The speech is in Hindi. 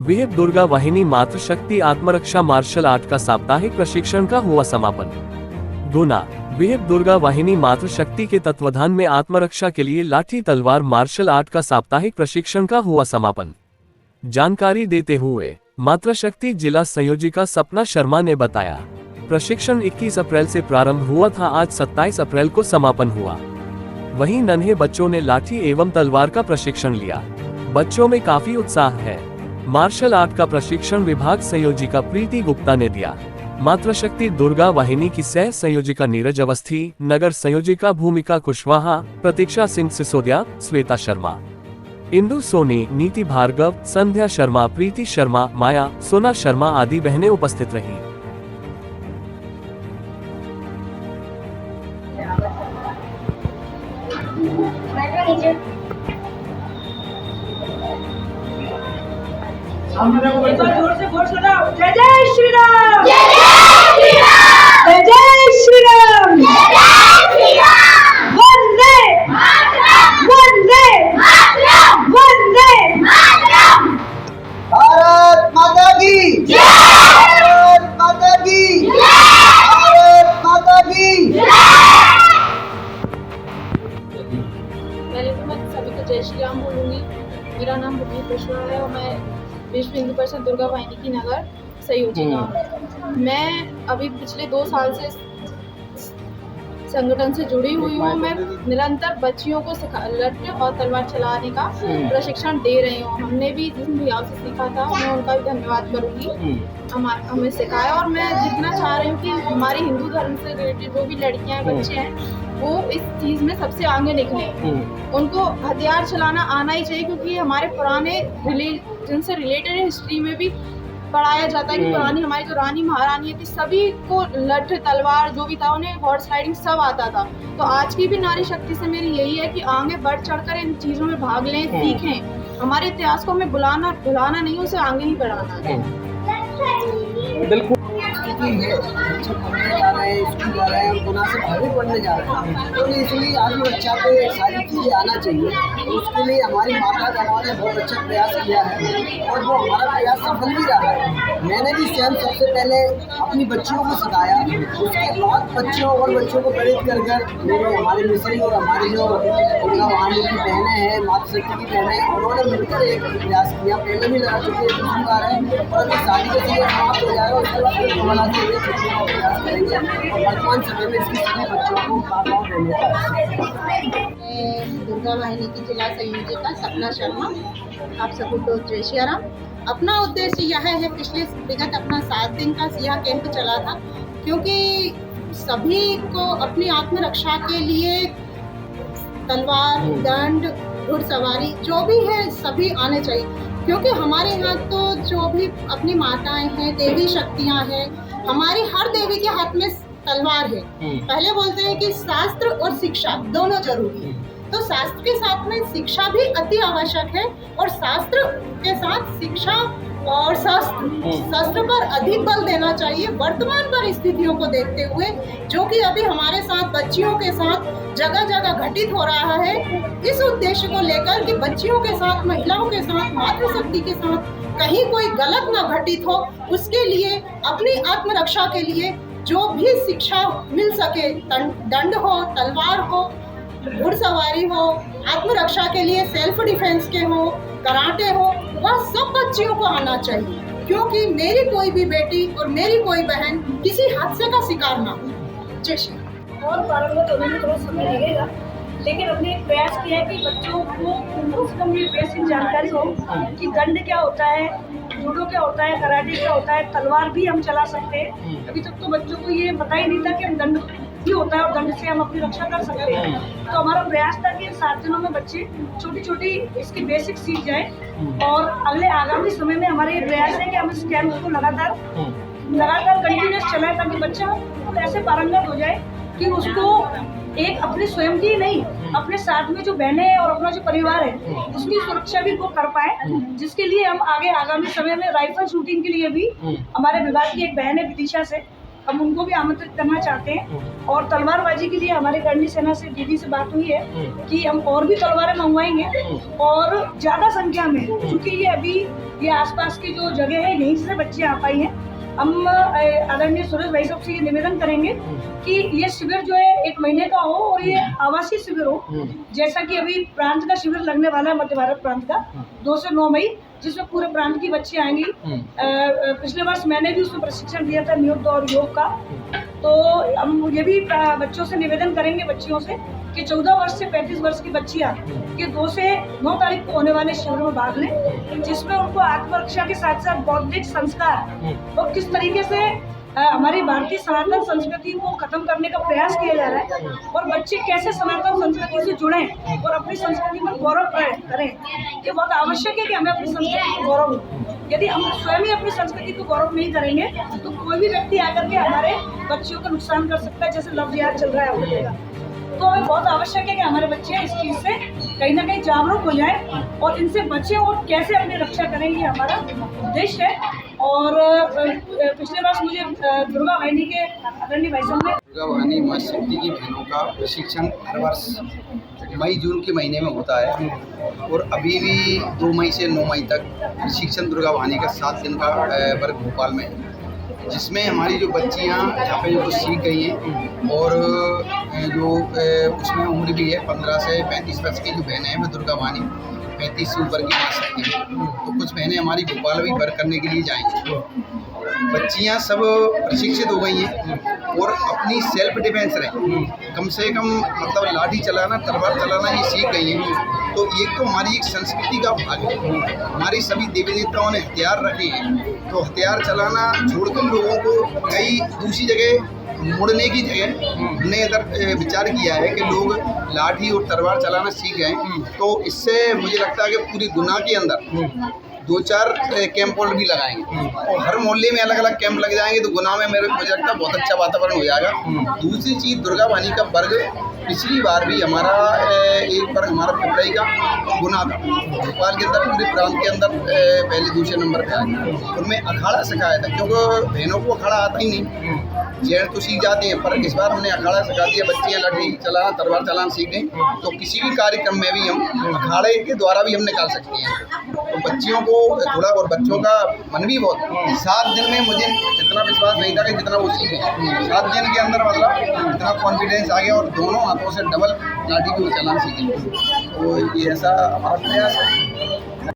विहिप दुर्गा वाहिनी मातृशक्ति आत्मरक्षा मार्शल आर्ट का साप्ताहिक प्रशिक्षण का हुआ समापन। गुना विहिप दुर्गा वाहिनी मातृशक्ति के तत्वाधान में आत्मरक्षा के लिए लाठी तलवार मार्शल आर्ट का साप्ताहिक प्रशिक्षण का हुआ समापन। जानकारी देते हुए मातृशक्ति जिला संयोजिका सपना शर्मा ने बताया, प्रशिक्षण 21 अप्रैल से प्रारंभ हुआ था, आज 27 अप्रैल को समापन हुआ। वहीं नन्हे बच्चों ने लाठी एवं तलवार का प्रशिक्षण लिया। बच्चों में काफी उत्साह है। मार्शल आर्ट का प्रशिक्षण विभाग संयोजिका प्रीति गुप्ता ने दिया। मातृशक्ति दुर्गा वाहिनी की सह संयोजिका नीरज अवस्थी, नगर संयोजिका भूमिका कुशवाहा, प्रतीक्षा सिंह सिसोदिया, श्वेता शर्मा, इंदु सोनी, नीति भार्गव, संध्या शर्मा, प्रीति शर्मा, माया, सोना शर्मा आदि बहनें उपस्थित रहीं। जोर से घोष लगाओ, जय जय श्री राम, जय जय श्री राम, जय जय श्री राम, जय जय श्री राम। वंदे मातरम, वंदे मातरम, वंदे मातरम। भारत माता की जय, भारत माता की जय, भारत माता की पहले तो मैं सभी को जय श्री राम बोलूँगी। मेरा नाम भूमि कुशवाहा है और मैं विश्व हिंदू परिषद दुर्गा वाहिनी की नगर संयोजिका हूँ। मैं अभी पिछले 2 साल से संगठन से जुड़ी हुई हूँ। मैं निरंतर बच्चियों को लठ और तलवार चलाने का प्रशिक्षण दे रही हूँ। हमने भी जिन भैया से सीखा था मैं उनका भी धन्यवाद करूँगी। हमें सिखाया और मैं जितना चाह रही हूँ कि हमारे हिंदू धर्म से रिलेटेड जो भी लड़कियाँ हैं, बच्चे हैं, वो इस चीज़ में सबसे आगे निकले। उनको हथियार चलाना आना ही चाहिए, क्योंकि हमारे पुराने रिलीजन से रिलेटेड हिस्ट्री में भी पढ़ाया जाता है कि पुरानी हमारी जो रानी महारानी थी सभी को लठ तलवार जो भी था, उन्हें हॉर्स राइडिंग सब आता था। तो आज की भी नारी शक्ति से मेरी यही है कि आगे बढ़ चढ़कर इन चीज़ों में भाग लें, सीखें। हमारे इतिहास को हमें भुलाना नहीं, उसे आगे ही बढ़ाना है। बिल्कुल स्थिति है, बच्चे पढ़ने जा रहे हैं, स्कूल जा रहे हैं, गुना से भाभी पढ़ने जा रहे हैं, तो इसलिए आत्मरक्षा पे सारी चीज़ें आना चाहिए। तो उसके लिए हमारी माता गणवा ने बहुत अच्छा प्रयास किया है और वो हमारा प्रयास सफल भी रहा है। मैंने भी स्वयं सबसे पहले अपनी बच्चियों को सिखाया, उसके बाद बच्चों को प्रेरित कर मेरे हमारे मिश्री और हमारी जो दुर्गा वाहिनी की बहनें हैं, मातृशक्ति की बहनें, उन्होंने मिलकर एक प्रयास किया। पहले भी लगा चुके हैं, दूसरी बार है और अभी शादी के लिए समाप्त हो जाएगा, उसके बाद फिर बनाते हुए बच्चों का प्रयास करेंगे और वर्तमान समय में इसकी सभी बच्चों को गाँव देने का। दुर्गा वाहिनी की जिला संयोजिका सपना शर्मा, आप सभी को जय श्री राम। अपना उद्देश्य यह है, पिछले विगत अपना 7 दिन का यह कैंप चला था, क्योंकि सभी को अपनी आत्मरक्षा के लिए तलवार, दंड, घुड़सवारी जो भी है सभी आने चाहिए। क्योंकि हमारे यहाँ तो जो भी अपनी माताएं हैं, देवी शक्तियाँ हैं, हमारी हर देवी के हाथ में तलवार है। पहले बोलते हैं कि शास्त्र और शिक्षा दोनों जरूरी है, तो शास्त्र के साथ में शिक्षा भी अति आवश्यक है और शास्त्र के साथ शिक्षा और शस्त्र पर अधिक बल देना चाहिए वर्तमान परिस्थितियों को देखते हुए, जो कि अभी हमारे साथ बच्चियों के साथ जगह जगह घटित हो रहा है। इस उद्देश्य को लेकर कि बच्चियों के साथ, महिलाओं के साथ, मातृशक्ति के साथ कहीं कोई गलत न घटित हो, उसके लिए अपनी आत्मरक्षा के लिए जो भी शिक्षा मिल सके, दंड हो, तलवार हो, घुड़सवारी हो, आत्मरक्षा के लिए सेल्फ डिफेंस के हो, कराटे हो, वह सब बच्चियों को आना चाहिए। क्योंकि मेरी कोई भी बेटी और मेरी कोई बहन किसी हादसे का शिकार ना हो। जय श्री राम। और पारंगत होने में थोड़ा समय लगेगा, लेकिन हमने प्रयास किया है कि बच्चों को कम से कम ये बेसिक जानकारी हो कि दंड क्या होता है, जूडो क्या होता है, कराटे क्या होता है, तलवार भी हम चला सकते हैं। अभी तक तो बच्चों को ये पता ही नहीं था कि हम दंड भी होता है और दंड से हम अपनी रक्षा कर सकते हैं। तो हमारा प्रयास था कि 7 दिनों में बच्चे छोटी छोटी इसकी बेसिक सीख जाए और अगले आगामी समय में हमारे ये प्रयास है कि हम इस कैंप को लगातार कंटिन्यूस चलाएं, ताकि बच्चा ऐसे पारंगत हो जाए कि उसको एक अपने स्वयं की नहीं, अपने साथ में जो बहनें हैं और अपना जो परिवार है उसकी सुरक्षा भी वो कर पाए, जिसके लिए हम आगे आगामी समय में राइफल शूटिंग के लिए भी हमारे विभाग की एक बहन है विदिशा से, हम उनको भी आमंत्रित करना चाहते हैं। और तलवारबाजी के लिए हमारे करनी सेना से दीदी से बात हुई है कि हम और भी तलवारें मंगवाएंगे और ज़्यादा संख्या में, क्योंकि ये अभी ये आसपास की जो जगह है यहीं से बच्चे आ पाई हैं। हम आदरणीय सुरेश भाई साहब से ये निवेदन करेंगे कि ये शिविर जो है 1 महीने का हो और ये आवासीय शिविर हो, जैसा कि अभी प्रांत का शिविर लगने वाला है, मध्य भारत प्रांत का 2 से 9 मई, जिसमें पूरे प्रांत की बच्ची आएंगी। पिछले वर्ष मैंने भी उसमें प्रशिक्षण दिया था नृत्य और योग का। तो हम ये भी बच्चों से निवेदन करेंगे, बच्चियों से, कि 14 वर्ष से 35 वर्ष की बच्चियाँ कि 2 से 9 तारीख को होने वाले शिविर में भाग लें, जिसमें उनको आत्मरक्षा के साथ साथ बौद्धिक संस्कार और किस तरीके से हमारी भारतीय सनातन संस्कृति को खत्म करने का प्रयास किया जा रहा है और बच्चे कैसे सनातन संस्कृति से जुड़ें और अपनी संस्कृति पर गौरव करें। ये बहुत आवश्यक है कि हमें अपनी संस्कृति को गौरव हो। यदि हम स्वयं ही अपनी संस्कृति को गौरव नहीं करेंगे तो कोई भी व्यक्ति आकर के हमारे बच्चियों का नुकसान कर सकता है, जैसे लव जिहाद चल रहा है अपनी जगह। तो हमें बहुत आवश्यक है कि हमारे बच्चे इस चीज़ से कहीं ना कहीं जागरूक हो जाएं और इनसे बचें और कैसे अपनी रक्षा करें, ये हमारा उद्देश्य है। और पिछले वर्ष मुझे दुर्गा वाहिनी के आदरणीय भाई साहब ने दुर्गा वाहिनी माँ शक्ति की बहनों का प्रशिक्षण हर वर्ष मई जून के महीने में होता है और अभी भी 2 मई से 9 मई तक प्रशिक्षण दुर्गा वाहिनी का 7 दिन का वर्ग भोपाल में, जिसमें हमारी जो बच्चियाँ यहाँ पे जो सीख गई हैं और जो उसमें उम्र भी है 15 से 35 वर्ष की जो बहनें हैं, वो दुर्गा वाहिनी 35 से ऊपर की माँ शक्ति है। तो कुछ बहनें हमारी भोपाल भी वर्क करने के लिए जाएंगी। बच्चियाँ सब प्रशिक्षित हो गई हैं और अपनी सेल्फ डिफेंस रहे, कम से कम मतलब लाठी चलाना, तलवार चलाना ये सीख गई हैं। तो ये तो हमारी एक संस्कृति का भाग है। हमारी सभी देवी देवताओं ने हथियार रखे हैं, तो हथियार चलाना छोड़कर लोगों को कई दूसरी जगह मुड़ने की जगह हमने इधर विचार किया है कि लोग लाठी और तलवार चलाना सीख गए। तो इससे मुझे लगता है कि पूरी दुनिया के अंदर 2-4 कैंप और भी लगाएंगे और हर मोहल्ले में अलग अलग कैंप लग जाएंगे, तो गुना में मेरे लगता है बहुत अच्छा वातावरण हो जाएगा। दूसरी चीज़, दुर्गा वाहिनी का वर्ग पिछली बार भी हमारा एक वर्ग हमारा फरवरी का गुना का भोपाल के अंदर पूरे प्रांत के अंदर पहले दूसरे नंबर पे आ गया। उनमें अखाड़ा सिखाया था, क्योंकि बहनों को अखाड़ा आता ही नहीं, जेंट्स तो सीख जाते हैं, पर इस बार हमने अखाड़ा सिखा दिया। बच्चियाँ लाठी चलाना, तलवार चलाना सीख गई, तो किसी भी कार्यक्रम में भी हम अखाड़े के द्वारा भी हम निकाल सकते हैं। तो बच्चियों को थोड़ा, और बच्चों का मन भी बहुत 7 दिन में मुझे इतना विश्वास नहीं था कि जितना वो सीखे। 7 दिन के अंदर मतलब इतना कॉन्फिडेंस आ गया और दोनों हाथों से डबल लाठी भी वो चलाना सीखे। तो ये ऐसा हमारा प्रयास है।